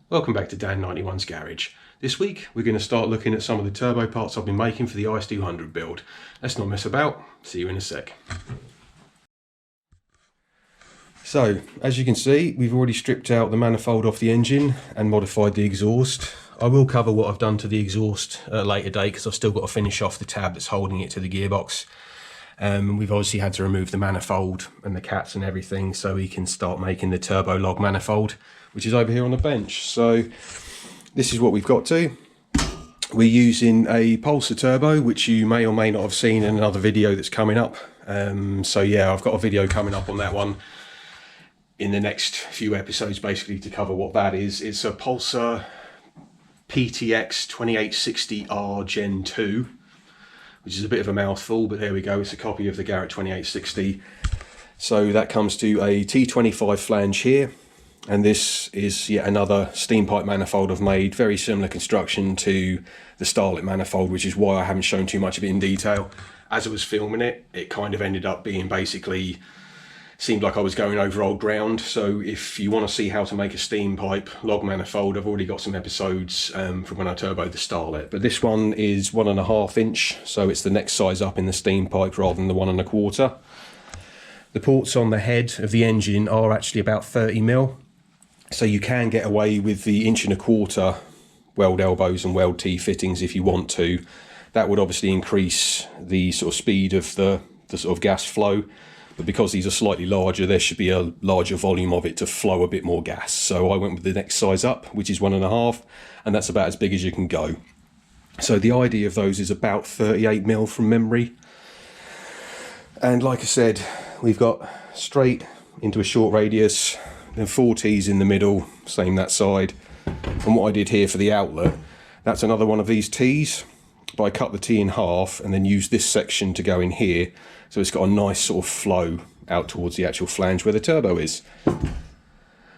Welcome back to Dan91's Garage. This week we're going to start looking at some of the turbo parts I've been making for the IS200 build. Let's not mess about, see you in a sec. So, as you can see, we've already stripped out the manifold off the engine and modified the exhaust. I will cover what I've done to the exhaust at a later date because I've still got to finish off the tab that's holding it to the gearbox. We've obviously had to remove the manifold and the cats and everything so we can start making the turbo log manifold, which is over here on the bench. So this is what we've got to. We're using a Pulsar turbo, which you may or may not have seen in another video that's coming up. So yeah, I've got a video coming up on that one in the next few episodes, basically to cover what that is. It's a Pulsar PTX 2860R Gen 2, which is a bit of a mouthful, but there we go. It's a copy of the Garrett 2860. So that comes to a T25 flange here. And this is yet another steam pipe manifold I've made, very similar construction to the Starlet manifold, which is why I haven't shown too much of it in detail. As I was filming it, it kind of ended up being basically, seemed like I was going over old ground. So if you want to see how to make a steam pipe log manifold, I've already got some episodes from when I turboed the Starlet. But this one is 1.5 inch, so it's the next size up in the steam pipe rather than the 1.25. The ports on the head of the engine are actually about 30mm. So you can get away with the 1.25 inch weld elbows and weld T fittings if you want to. That would obviously increase the sort of speed of the sort of gas flow. But because these are slightly larger, there should be a larger volume of it to flow a bit more gas. So I went with the next size up, which is 1.5, and that's about as big as you can go. So the idea of those is about 38mm from memory. And like I said, we've got straight into a short radius, then 4 T's in the middle, same that side. And what I did here for the outlet, that's another one of these T's, but I cut the T in half and then used this section to go in here, so it's got a nice sort of flow out towards the actual flange where the turbo is.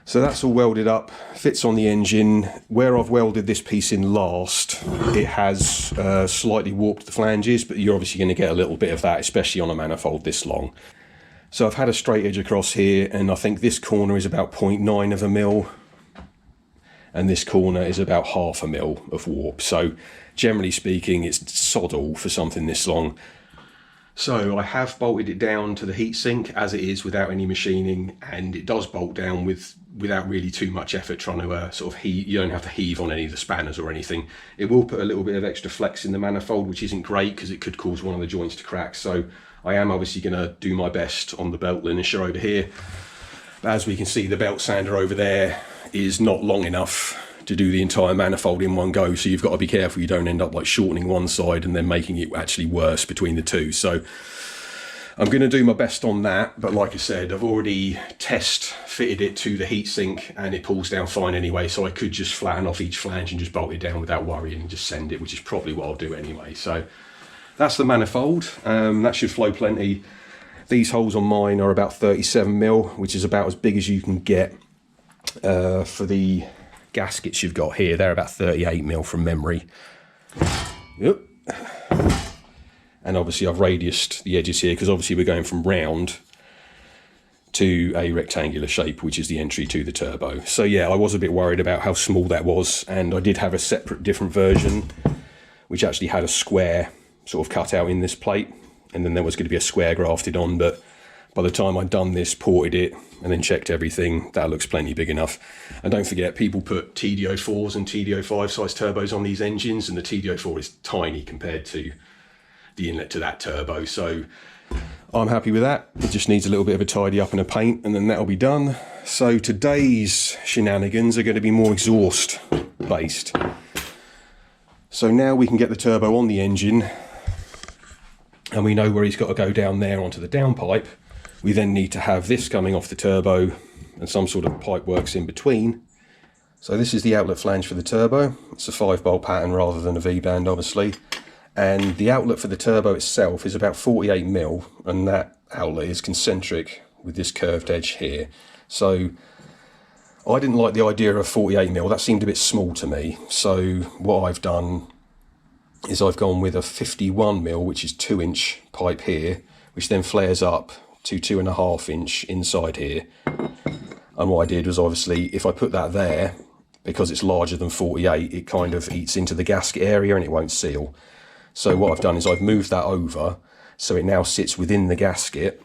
So that's all welded up, fits on the engine. Where I've welded this piece in last, it has slightly warped the flanges, but you're obviously going to get a little bit of that, especially on a manifold this long. So I've had a straight edge across here, and I think this corner is about 0.9 of a mil, and this corner is about 0.5 mil of warp. So generally speaking, it's sod all for something this long. So I have bolted it down to the heatsink as it is without any machining, and it does bolt down without really too much effort trying to sort of heave. You don't have to heave on any of the spanners or anything. It will put a little bit of extra flex in the manifold, which isn't great because it could cause one of the joints to crack. So I am obviously going to do my best on the belt linisher over here. But as we can see, the belt sander over there is not long enough to do the entire manifold in one go, so you've got to be careful you don't end up like shortening one side and then making it actually worse between the two. So I'm going to do my best on that, but like I said, I've already test fitted it to the heatsink and it pulls down fine anyway, so I could just flatten off each flange and just bolt it down without worrying and just send it, which is probably what I'll do anyway. So that's the manifold. That should flow plenty. These holes on mine are about 37mm, which is about as big as you can get. For the gaskets you've got here, they're about 38mm from memory. Yep. And obviously I've radiused the edges here because obviously we're going from round to a rectangular shape, which is the entry to the turbo. So yeah, I was a bit worried about how small that was, and I did have a separate different version which actually had a square sort of cut out in this plate, and then there was going to be a square grafted on, but by the time I'd done this, ported it, and then checked everything, that looks plenty big enough. And don't forget, people put TD04s and TD05 size turbos on these engines, and the TD04 is tiny compared to the inlet to that turbo. So I'm happy with that. It just needs a little bit of a tidy up and a paint, and then that'll be done. So today's shenanigans are going to be more exhaust based. So now we can get the turbo on the engine, and we know where he's got to go down there onto the downpipe. We then need to have this coming off the turbo and some sort of pipe works in between. So this is the outlet flange for the turbo. It's a 5-bolt pattern rather than a V-band, obviously. And the outlet for the turbo itself is about 48mm, and that outlet is concentric with this curved edge here. So I didn't like the idea of 48mm, that seemed a bit small to me. So what I've done is I've gone with a 51mm, which is 2-inch pipe here, which then flares up to 2.5 inch inside here. And what I did was, obviously, if I put that there, because it's larger than 48, it kind of eats into the gasket area and it won't seal. So what I've done is I've moved that over, so it now sits within the gasket,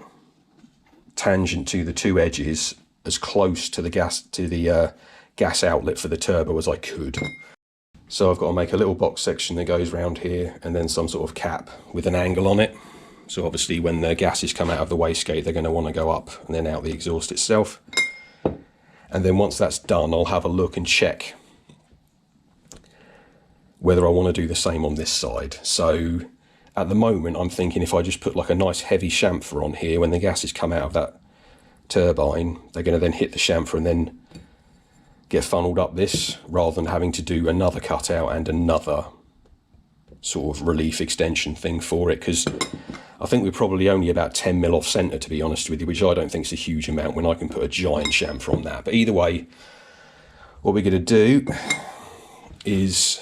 tangent to the two edges, as close to the gas outlet for the turbo as I could. So I've got to make a little box section that goes around here, and then some sort of cap with an angle on it. So obviously when the gases come out of the wastegate, they're going to want to go up and then out the exhaust itself. And then once that's done, I'll have a look and check whether I want to do the same on this side. So at the moment, I'm thinking if I just put like a nice heavy chamfer on here, when the gases come out of that turbine, they're going to then hit the chamfer and then get funneled up this, rather than having to do another cutout and another sort of relief extension thing for it, because I think we're probably only about 10 mil off centre, to be honest with you, which I don't think is a huge amount when I can put a giant chamfer on that. But either way, what we're going to do is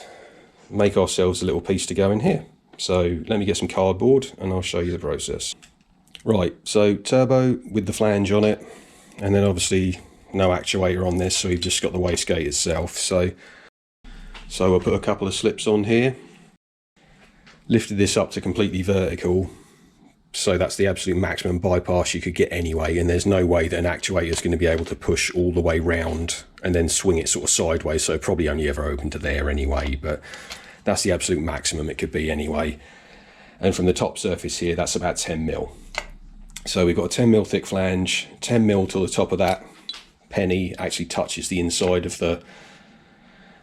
make ourselves a little piece to go in here. So let me get some cardboard and I'll show you the process. Right, so turbo with the flange on it, and then obviously no actuator on this, so we've just got the wastegate itself. So I'll put a couple of slips on here, lifted this up to completely vertical, so that's the absolute maximum bypass you could get anyway, and there's no way that an actuator is going to be able to push all the way round and then swing it sort of sideways, so probably only ever open to there anyway, but that's the absolute maximum it could be anyway. And from the top surface here, that's about 10 mil. So we've got a 10 mil thick flange, 10 mil till the top of that penny actually touches the inside of the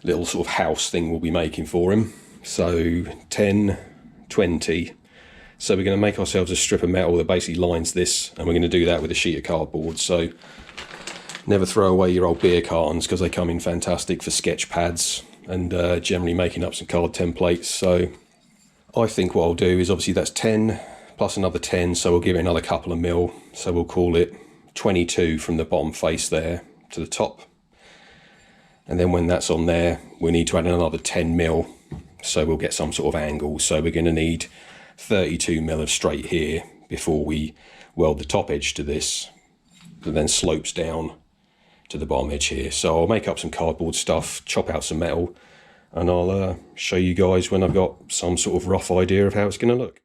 little sort of house thing we'll be making for him. So 10, 20. So we're going to make ourselves a strip of metal that basically lines this, and we're going to do that with a sheet of cardboard. So never throw away your old beer cartons, because they come in fantastic for sketch pads and generally making up some card templates. So I think what I'll do is, obviously that's 10 plus another 10, so we'll give it another couple of mil. So we'll call it 22 from the bottom face there to the top. And then when that's on there, we need to add another 10 mil, so we'll get some sort of angle. So we're going to need 32 mil of straight here before we weld the top edge to this, that then slopes down to the bottom edge here. So I'll make up some cardboard stuff, chop out some metal, and I'll show you guys when I've got some sort of rough idea of how it's going to look.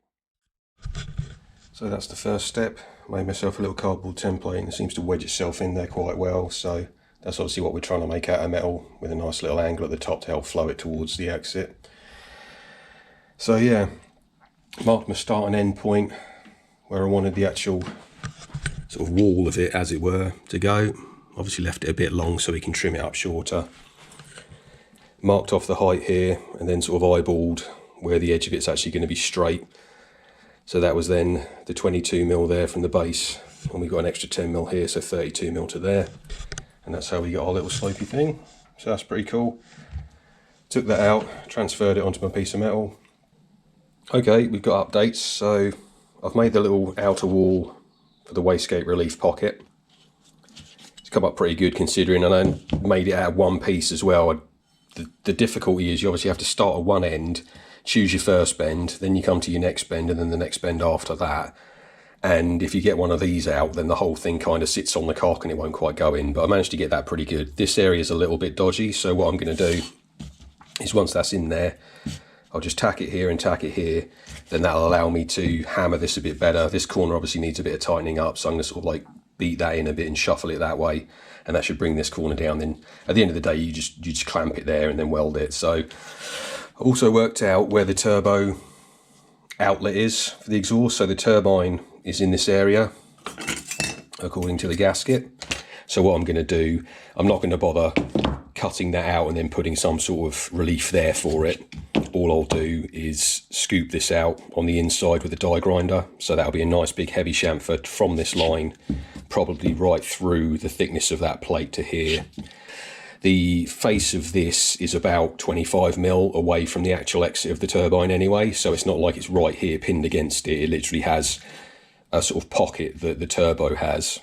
So that's the first step. Made myself a little cardboard template, and it seems to wedge itself in there quite well. So that's obviously what we're trying to make out of metal, with a nice little angle at the top to help flow it towards the exit. So yeah, marked my start and end point where I wanted the actual sort of wall of it, as it were, to go. Obviously left it a bit long so we can trim it up shorter. Marked off the height here, and then sort of eyeballed where the edge of it's actually going to be straight. So that was then the 22 mil there from the base, and we've got an extra 10 mil here, so 32 mil to there. And that's how we got our little slopey thing. So that's pretty cool. Took that out, transferred it onto my piece of metal. Okay, we've got updates. So I've made the little outer wall for the wastegate relief pocket. It's come up pretty good considering, and I made it out of one piece as well. The difficulty is you obviously have to start at one end, choose your first bend, then you come to your next bend, and then the next bend after that. And if you get one of these out, then the whole thing kind of sits on the cock and it won't quite go in. But I managed to get that pretty good. This area is a little bit dodgy, so what I'm going to do is, once that's in there, I'll just tack it here and tack it here. Then that'll allow me to hammer this a bit better. This corner obviously needs a bit of tightening up, so I'm going to sort of like beat that in a bit and shuffle it that way, and that should bring this corner down. Then at the end of the day, you just clamp it there and then weld it. So I also worked out where the turbo outlet is for the exhaust. So the turbine is in this area according to the gasket. So what I'm going to do, I'm not going to bother cutting that out and then putting some sort of relief there for it. All I'll do is scoop this out on the inside with a die grinder. So that'll be a nice big heavy chamfer from this line, probably right through the thickness of that plate to here. The face of this is about 25 mil away from the actual exit of the turbine anyway, so it's not like it's right here pinned against it. It literally has a sort of pocket that the turbo has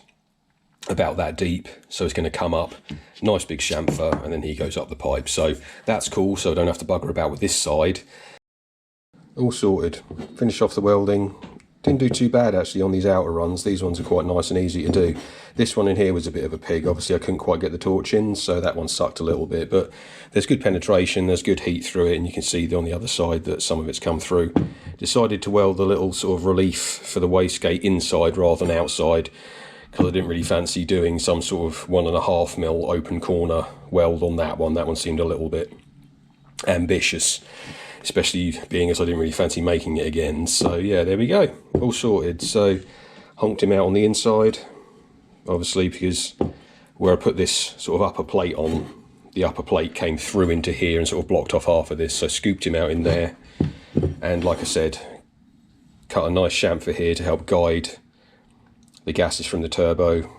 about that deep, so it's going to come up, nice big chamfer, and then he goes up the pipe. So that's cool, so I don't have to bugger about with this side. All sorted. Finish off the welding, Didn't do too bad actually on these outer runs. These ones are quite nice and easy to do. This one in here was a bit of a pig. Obviously I couldn't quite get the torch in, so that one sucked a little bit, but there's good penetration, there's good heat through it, and you can see on the other side that some of it's come through. Decided to weld the little sort of relief for the wastegate inside rather than outside, because I didn't really fancy doing some sort of 1.5 mil open corner weld on that one. That one seemed a little bit ambitious, especially being as I didn't really fancy making it again. So yeah, there we go, all sorted. So honked him out on the inside, obviously, because where I put this sort of upper plate on, the upper plate came through into here and sort of blocked off half of this, so scooped him out in there, and like I said, cut a nice chamfer here to help guide the gases from the turbo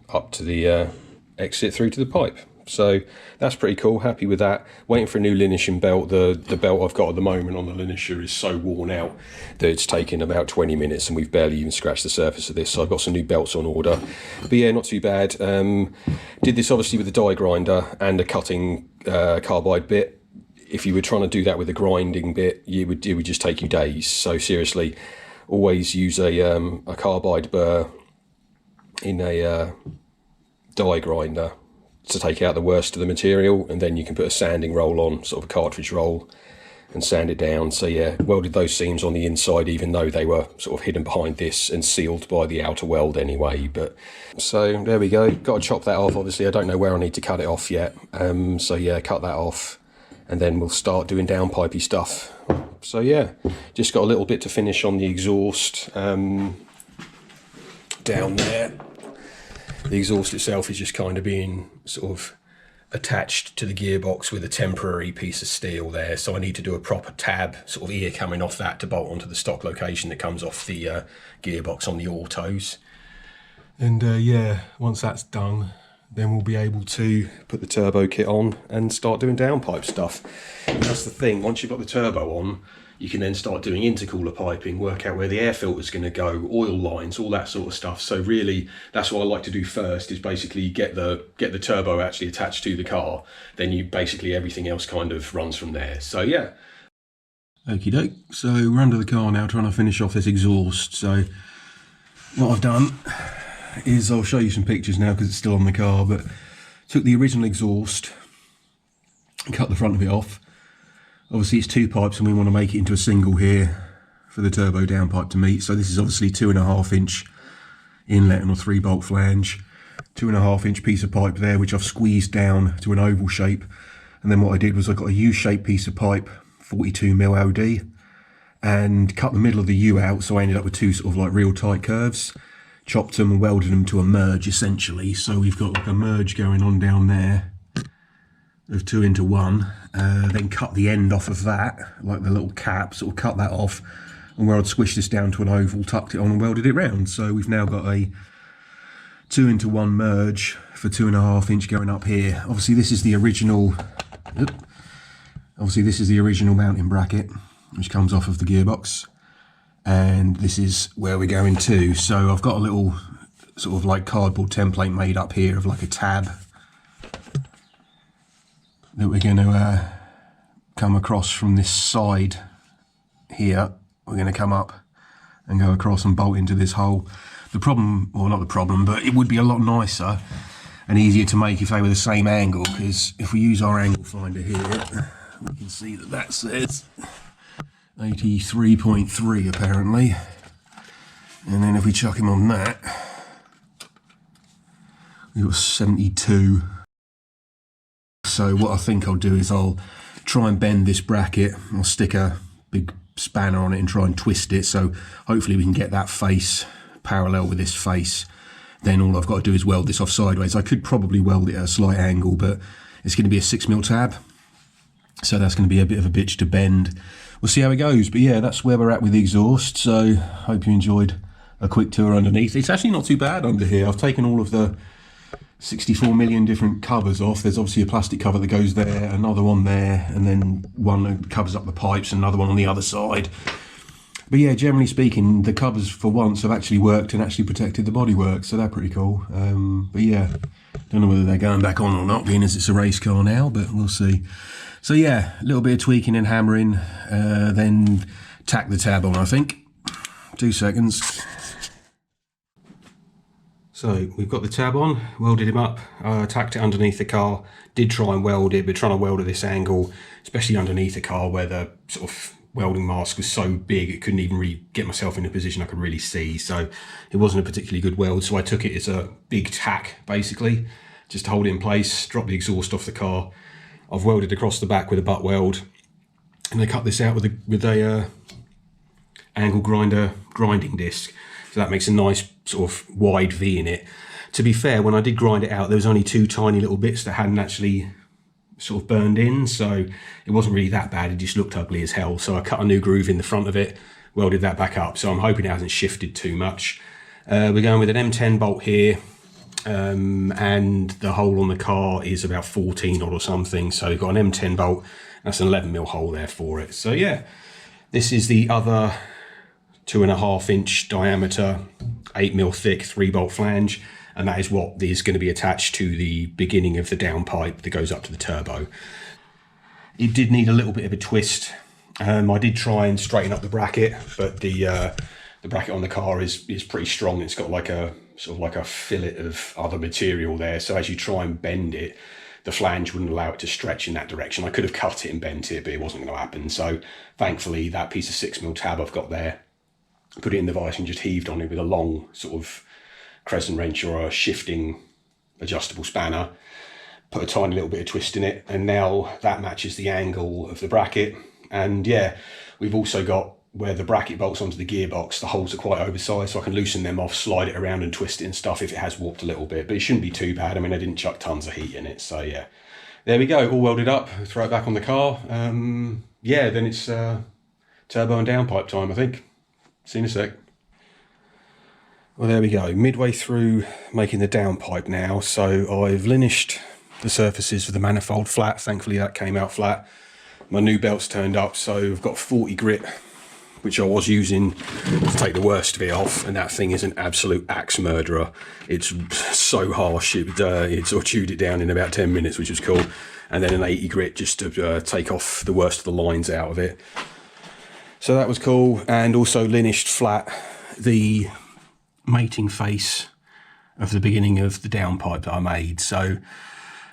up to the exit through to the pipe. So that's pretty cool, happy with that. Waiting for a new linishing belt. The belt I've got at the moment on the linisher is so worn out that it's taken about 20 minutes and we've barely even scratched the surface of this, so I've got some new belts on order. But yeah, not too bad. Did this obviously with a die grinder and a cutting carbide bit. If you were trying to do that with a grinding bit, it would just take you days. So seriously, always use a carbide burr in a die grinder to take out the worst of the material, and then you can put a sanding roll on, sort of a cartridge roll, and sand it down. So yeah, welded those seams on the inside even though they were sort of hidden behind this and sealed by the outer weld anyway. But so there we go, got to chop that off. Obviously I don't know where I need to cut it off yet, so yeah, cut that off and then we'll start doing downpipey stuff. So yeah, just got a little bit to finish on the exhaust down there. The exhaust itself is just kind of being sort of attached to the gearbox with a temporary piece of steel there, so I need to do a proper tab sort of ear coming off that to bolt onto the stock location that comes off the gearbox on the autos. And yeah, once that's done, then we'll be able to put the turbo kit on and start doing downpipe stuff. And that's the thing, once you've got the turbo on, you can then start doing intercooler piping, work out where the air filter is going to go, oil lines, all that sort of stuff. So really, that's what I like to do first, is basically get the turbo actually attached to the car. Then you basically, everything else kind of runs from there. So yeah. Okie doke. So we're under the car now trying to finish off this exhaust. So what I've done is, I'll show you some pictures now because it's still on the car, but took the original exhaust and cut the front of it off. Obviously it's two pipes and we want to make it into a single here for the turbo downpipe to meet. So this is obviously 2.5 inch inlet and a 3-bolt flange, 2.5 inch piece of pipe there, which I've squeezed down to an oval shape. And then what I did was I got a U-shaped piece of pipe, 42mm OD, and cut the middle of the U out. So I ended up with two sort of like real tight curves, chopped them and welded them to a merge essentially. So we've got like a merge going on down there of 2 into 1, then cut the end off of that, like the little cap, sort of cut that off, and where I'd squished this down to an oval, tucked it on and welded it round. So we've now got a 2 into 1 merge for 2.5 inch going up here. Obviously this is the original, mounting bracket, which comes off of the gearbox, and this is where we're going to. So I've got a little sort of like cardboard template made up here of like a tab that we're going to come across from this side here. We're going to come up and go across and bolt into this hole. The problem, well not the problem, but it would be a lot nicer and easier to make if they were the same angle, because if we use our angle finder here, we can see that that says 83.3 apparently, and then if we chuck him on that, we've got 72. So what I think I'll do is I'll try and bend this bracket. I'll stick a big spanner on it and try and twist it, so hopefully we can get that face parallel with this face. Then all I've got to do is weld this off sideways. I could probably weld it at a slight angle, but it's going to be a 6mm tab, so that's going to be a bit of a bitch to bend. We'll see how it goes, but yeah, that's where we're at with the exhaust. So hope you enjoyed a quick tour underneath. It's actually not too bad under here. I've taken all of the 64 million different covers off. There's obviously a plastic cover that goes there, another one there, and then one that covers up the pipes, and another one on the other side. But yeah, generally speaking, the covers for once have actually worked and actually protected the bodywork, so they're pretty cool. But yeah, don't know whether they're going back on or not, being as it's a race car now, but we'll see. So yeah, a little bit of tweaking and hammering, then tack the tab on, I think. 2 seconds. So we've got the tab on, welded him up, tacked it underneath the car, did try and weld it, but trying to weld at this angle, especially underneath the car where the sort of welding mask was so big, it couldn't even really get myself in a position I could really see. So it wasn't a particularly good weld. So I took it as a big tack, basically, just to hold it in place, drop the exhaust off the car. I've welded across the back with a butt weld, and I cut this out with a angle grinder grinding disc. So that makes a nice sort of wide V in it. To be fair, when I did grind it out, there was only 2 tiny little bits that hadn't actually sort of burned in, so it wasn't really that bad. It just looked ugly as hell. So I cut a new groove in the front of it, welded that back up. So I'm hoping it hasn't shifted too much. We're going with an M10 bolt here, and the hole on the car is about 14 odd or something. So we've got an M10 bolt, that's an 11mm hole there for it. So yeah, this is the other 2.5 inch diameter, 8mm thick 3-bolt flange, and that is what is going to be attached to the beginning of the downpipe that goes up to the turbo. It did need a little bit of a twist. I did try and straighten up the bracket, but the bracket on the car is pretty strong. It's got like a sort of like a fillet of other material there, so as you try and bend it, the flange wouldn't allow it to stretch in that direction. I could have cut it and bent it, but it wasn't going to happen. So thankfully that piece of 6mm tab I've got there, put it in the vise and just heaved on it with a long sort of crescent wrench or a shifting adjustable spanner, put a tiny little bit of twist in it, and now that matches the angle of the bracket. And yeah, we've also got where the bracket bolts onto the gearbox, the holes are quite oversized, so I can loosen them off, slide it around and twist it and stuff if it has warped a little bit, but it shouldn't be too bad. I mean, I didn't chuck tons of heat in it. So yeah, there we go, all welded up, throw it back on the car. Yeah, then it's turbo and downpipe time, I think. See you in a sec. Well, there we go, midway through making the downpipe now. So I've linished the surfaces of the manifold flat. Thankfully that came out flat. My new belt's turned up, so I've got 40 grit, which I was using to take the worst of it off, and that thing is an absolute axe murderer. It's so harsh, it sort of chewed it down in about 10 minutes, which was cool. And then an 80 grit just to take off the worst of the lines out of it. So that was cool. And also linished flat the mating face of the beginning of the downpipe that I made. So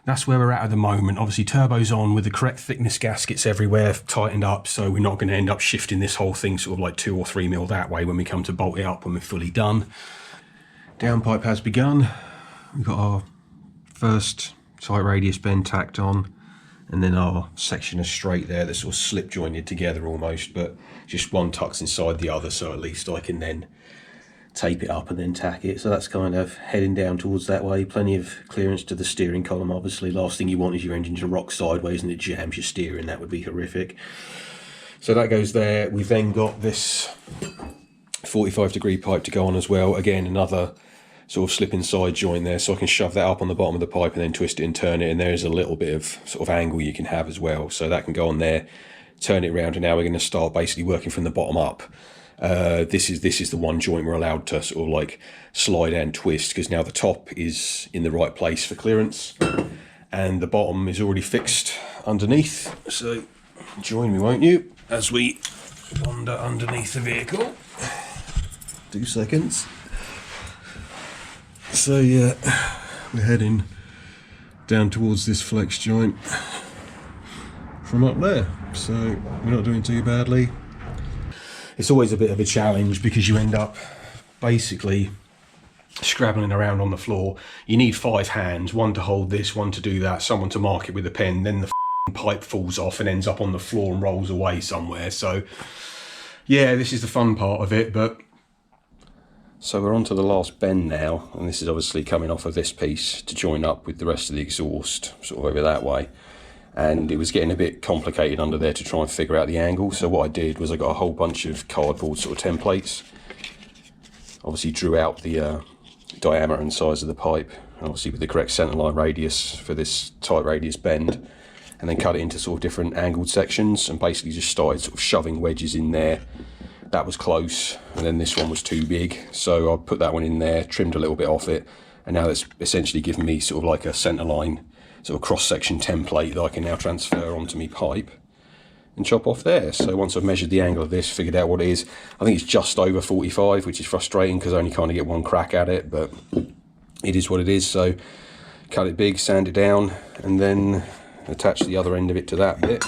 that's where we're at the moment. Obviously turbo's on with the correct thickness gaskets everywhere tightened up, so we're not going to end up shifting this whole thing sort of like 2 or 3mm that way when we come to bolt it up when we're fully done. Downpipe has begun. We've got our first tight radius bend tacked on, and then our section of straight there that's sort of slip jointed together almost, but just one tucks inside the other, so at least I can then tape it up and then tack it. So that's kind of heading down towards that way. Plenty of clearance to the steering column, obviously. Last thing you want is your engine to rock sideways and it jams your steering. That would be horrific. So that goes there. We've then got this 45-degree pipe to go on as well. Again, another sort of slip inside joint there, so I can shove that up on the bottom of the pipe and then twist it and turn it, and there is a little bit of sort of angle you can have as well, so that can go on there, turn it around, and now we're going to start basically working from the bottom up. This is the one joint we're allowed to sort of like slide and twist, because now the top is in the right place for clearance and the bottom is already fixed underneath. So join me, won't you, as we wander underneath the vehicle. 2 seconds. So yeah, we're heading down towards this flex joint from up there, so we're not doing too badly. It's always a bit of a challenge because you end up basically scrabbling around on the floor. You need 5 hands, one to hold this, one to do that, someone to mark it with a pen, then the pipe falls off and ends up on the floor and rolls away somewhere. So yeah, this is the fun part of it. But so we're on to the last bend now, and this is obviously coming off of this piece to join up with the rest of the exhaust sort of over that way, and it was getting a bit complicated under there to try and figure out the angle. So what I did was I got a whole bunch of cardboard sort of templates, obviously drew out the diameter and size of the pipe, obviously with the correct centerline radius for this tight radius bend, and then cut it into sort of different angled sections, and basically just started sort of shoving wedges in there. That was close, and then this one was too big, so I put that one in there, trimmed a little bit off it, and now that's essentially given me sort of like a centerline sort of cross-section template that I can now transfer onto my pipe. and chop off there. So once I've measured the angle of this, figured out what it is, I think it's just over 45, which is frustrating because I only kind of get one crack at it, but it is what it is. So cut it big, sand it down, and then attach the other end of it to that bit,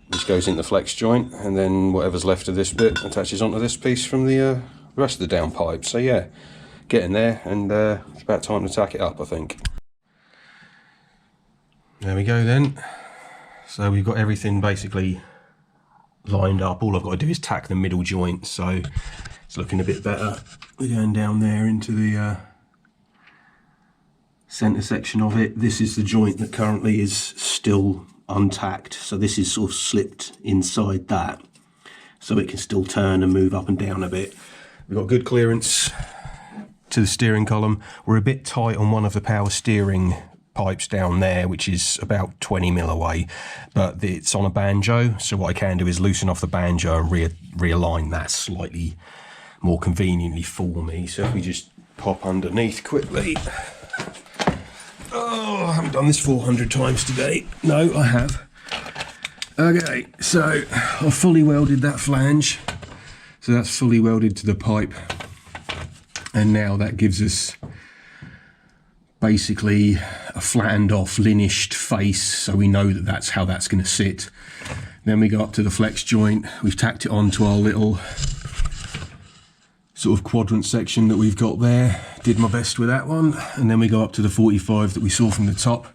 which goes into the flex joint, and then whatever's left of this bit attaches onto this piece from the rest of the downpipe. So yeah, getting there, and it's about time to tack it up, I think. There we go then. So we've got everything basically lined up. All I've got to do is tack the middle joint, so it's looking a bit better. We're going down there into the centre section of it. This is the joint that currently is still untacked, so this is sort of slipped inside that, so it can still turn and move up and down a bit. We've got good clearance to the steering column. We're a bit tight on one of the power steering pipes down there, which is about 20 mil away, but it's on a banjo, so what I can do is loosen off the banjo and realign that slightly more conveniently for me. So if we just pop underneath quickly. Oh, I haven't done this 400 times today. No, I have. Okay, so I've fully welded that flange, so that's fully welded to the pipe, and now that gives us basically a flattened off, linished face, so we know that that's how that's going to sit. Then we go up to the flex joint. We've tacked it onto our little sort of quadrant section that we've got there. Did my best with that one. And then we go up to the 45 that we saw from the top.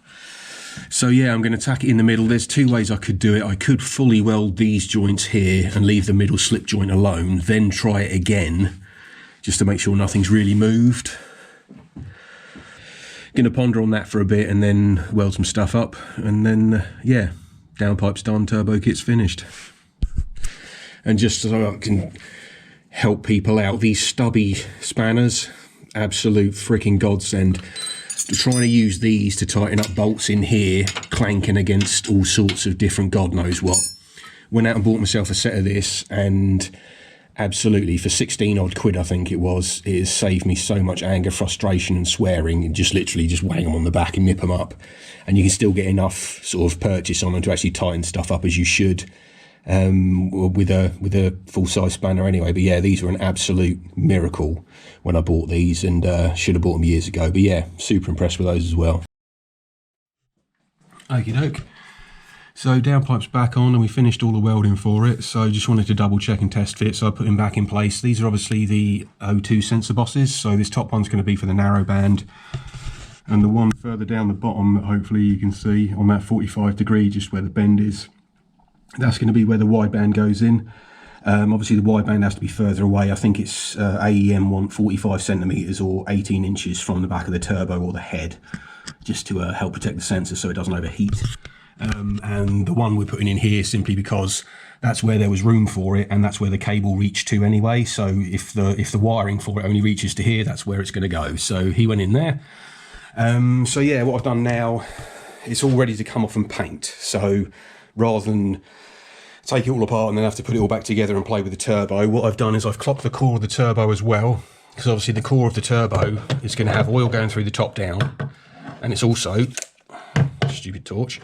So yeah, I'm going to tack it in the middle. There's two ways I could do it. I could fully weld these joints here and leave the middle slip joint alone, then try it again just to make sure nothing's really moved. Going to ponder on that for a bit and then weld some stuff up, and then yeah, downpipe's done, turbo kit's finished. And just so I can help people out, these stubby spanners, absolute freaking godsend. Trying to use these to tighten up bolts in here, clanking against all sorts of different God knows what. Went out and bought myself a set of this, and absolutely, for 16 odd quid I think it was, it has saved me so much anger, frustration and swearing, and just literally just wang them on the back and nip them up, and you can still get enough sort of purchase on them to actually tighten stuff up as you should with a full-size spanner anyway. But yeah, these were an absolute miracle when I bought these, and should have bought them years ago. But yeah, super impressed with those as well. Okie doke. So downpipe's back on, and we finished all the welding for it, so just wanted to double check and test fit, so I put him back in place. These are obviously the O2 sensor bosses, so this top one's going to be for the narrow band, and the one further down the bottom that hopefully you can see on that 45 degree, just where the bend is, that's going to be where the wide band goes in. Obviously the wide band has to be further away. I think it's AEM want 45 centimeters or 18 inches from the back of the turbo or the head, just to help protect the sensor so it doesn't overheat. And the one we're putting in here simply because that's where there was room for it, and that's where the cable reached to anyway. So if the wiring for it only reaches to here, that's where it's going to go. So he went in there. So yeah, what I've done now, it's all ready to come off and paint. So rather than take it all apart and then have to put it all back together and play with the turbo, what I've done is I've clocked the core of the turbo as well, because obviously the core of the turbo is going to have oil going through the top down, and it's also, stupid torch,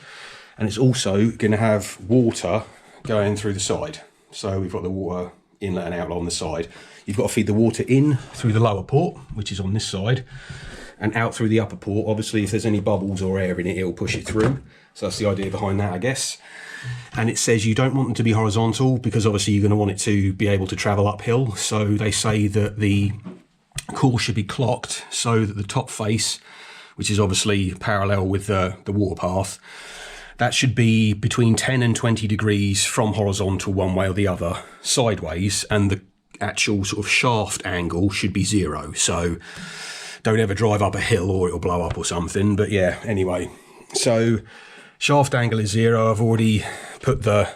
and it's also going to have water going through the side. So we've got the water inlet and outlet on the side. You've got to feed the water in through the lower port, which is on this side, and out through the upper port. Obviously, if there's any bubbles or air in it, it'll push it through. So that's the idea behind that, I guess. And it says you don't want them to be horizontal, because obviously you're going to want it to be able to travel uphill. So they say that the core should be clocked so that the top face, which is obviously parallel with the water path, that should be between 10 and 20 degrees from horizontal one way or the other, sideways, and the actual sort of shaft angle should be 0. So don't ever drive up a hill or it'll blow up or something. But yeah, anyway, so shaft angle is 0. I've already put the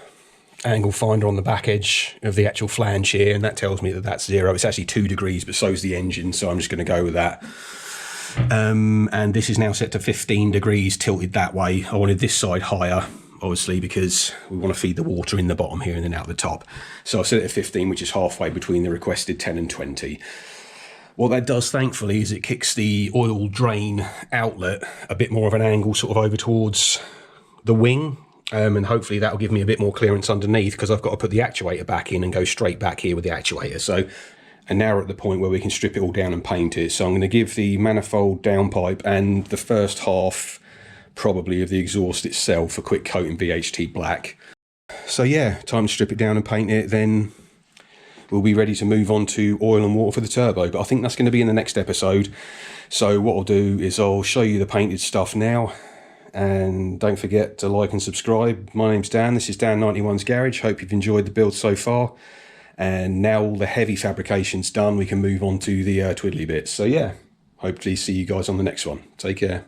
angle finder on the back edge of the actual flange here, and that tells me that that's 0. It's actually 2 degrees, but so's the engine, so I'm just going to go with that. And this is now set to 15 degrees tilted that way. I wanted this side higher, obviously, because we want to feed the water in the bottom here and then out the top. So I set it at 15, which is halfway between the requested 10 and 20. What that does, thankfully, is it kicks the oil drain outlet a bit more of an angle, sort of over towards the wing, And hopefully that'll give me a bit more clearance underneath, because I've got to put the actuator back in and go straight back here with the actuator. So, and now we're at the point where we can strip it all down and paint it. So I'm going to give the manifold downpipe and the first half probably of the exhaust itself a quick coat in VHT black. So yeah, time to strip it down and paint it, then we'll be ready to move on to oil and water for the turbo. But I think that's going to be in the next episode. So what I'll do is I'll show you the painted stuff now. And don't forget to like and subscribe. My name's Dan, this is Dan91's Garage. Hope you've enjoyed the build so far. And now all the heavy fabrication's done, we can move on to the twiddly bits. So yeah, hopefully see you guys on the next one. Take care.